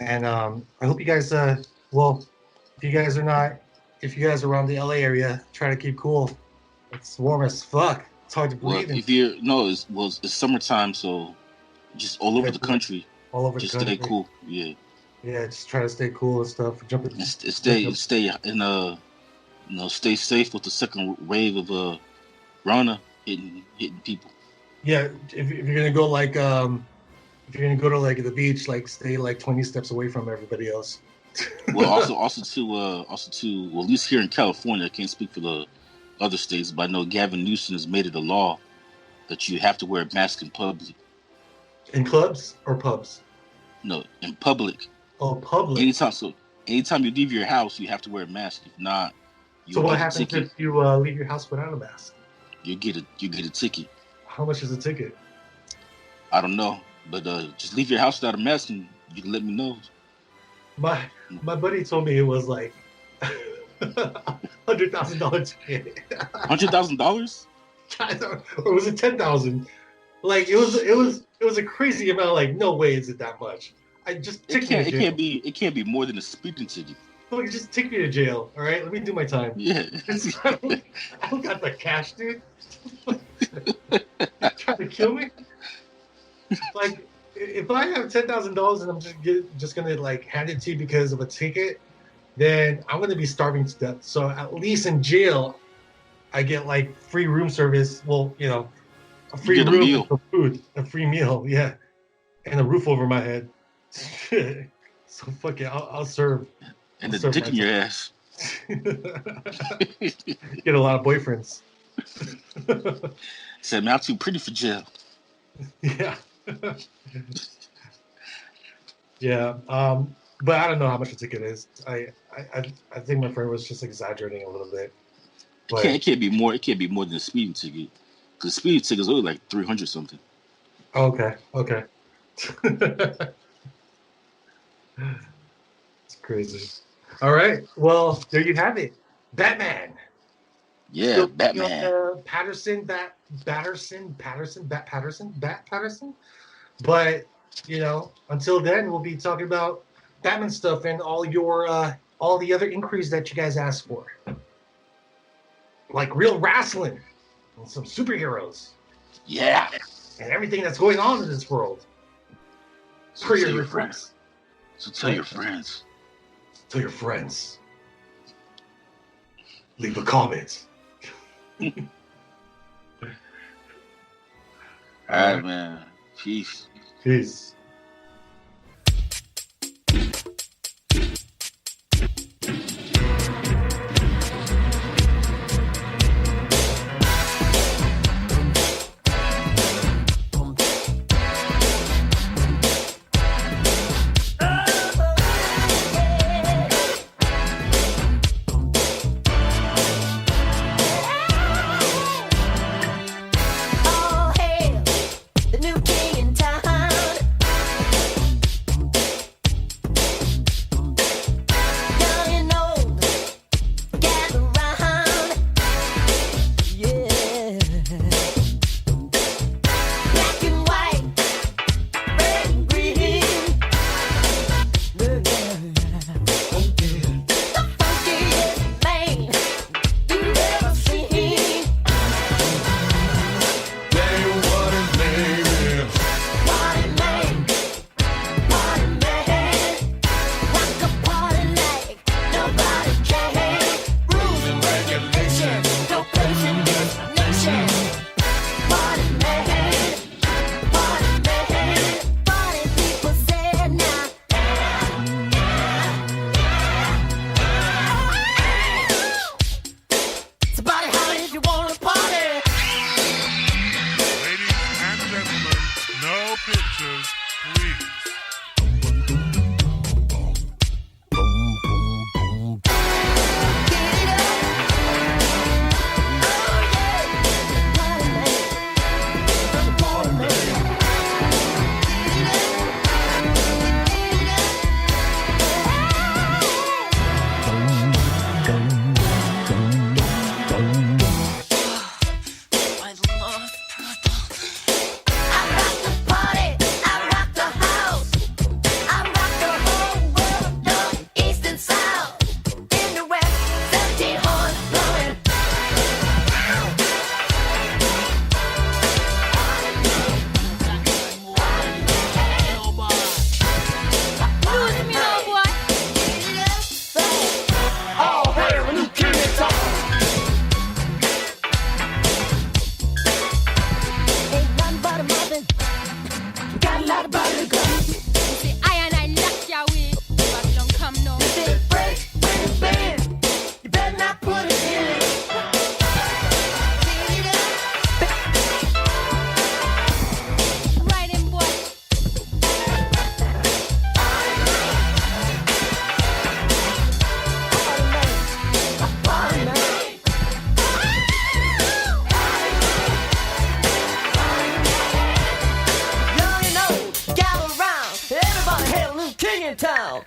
And I hope you guys, well, if you guys are around the LA area, try to keep cool. It's warm as fuck. It's hard to Well, breathe. it's summertime, so just all over the country. All over just the country. Stay cool. Yeah. Yeah, just try to stay cool and stuff. Stay safe with the second wave of Rona hitting people. Yeah, if you're gonna go like if you're gonna go to like the beach, like stay like 20 steps away from everybody else. Well, also too, well, at least here in California, I can't speak for the other states, but I know Gavin Newsom has made it a law that you have to wear a mask in public. In clubs or pubs? No, in public. Oh, public. Anytime you leave your house, you have to wear a mask. If not, so what happens if you leave your house without a mask? You get a ticket. How much is a ticket? I don't know, but just leave your house without a mask, and you can let me know. My buddy told me it was like $100,000 ticket. $100,000? Or was it 10,000? Like it was a crazy amount. Like no way is it that much. It can't be more than a speeding ticket. Look, just take me to jail. All right, let me do my time. Yeah. I don't got the cash, dude. Trying to kill me? Like, if I have $10,000 and I'm just gonna like hand it to you because of a ticket, then I'm gonna be starving to death. So at least in jail, I get like free room service. Well, a free room for food, a free meal, yeah, and a roof over my head. So fuck it, I'll serve. And the dick in your ass. Get a lot of boyfriends. Said, man, I'm too pretty for jail. Yeah. Yeah. But I don't know how much a ticket is. I think my friend was just exaggerating a little bit. But It can't be more. It can't be more than a speeding ticket. Because speeding ticket is only like $300 something. Okay. It's crazy. All right. Well, there you have it. Batman. Yeah, Still Batman. Patterson. But until then, we'll be talking about Batman stuff and all the other inquiries that you guys asked for, like real wrestling and some superheroes. Yeah. And everything that's going on in this world. So tell your friends. Tell your friends. Leave a comment. All right, man. Peace. Oh, hey, the new king in town. in town.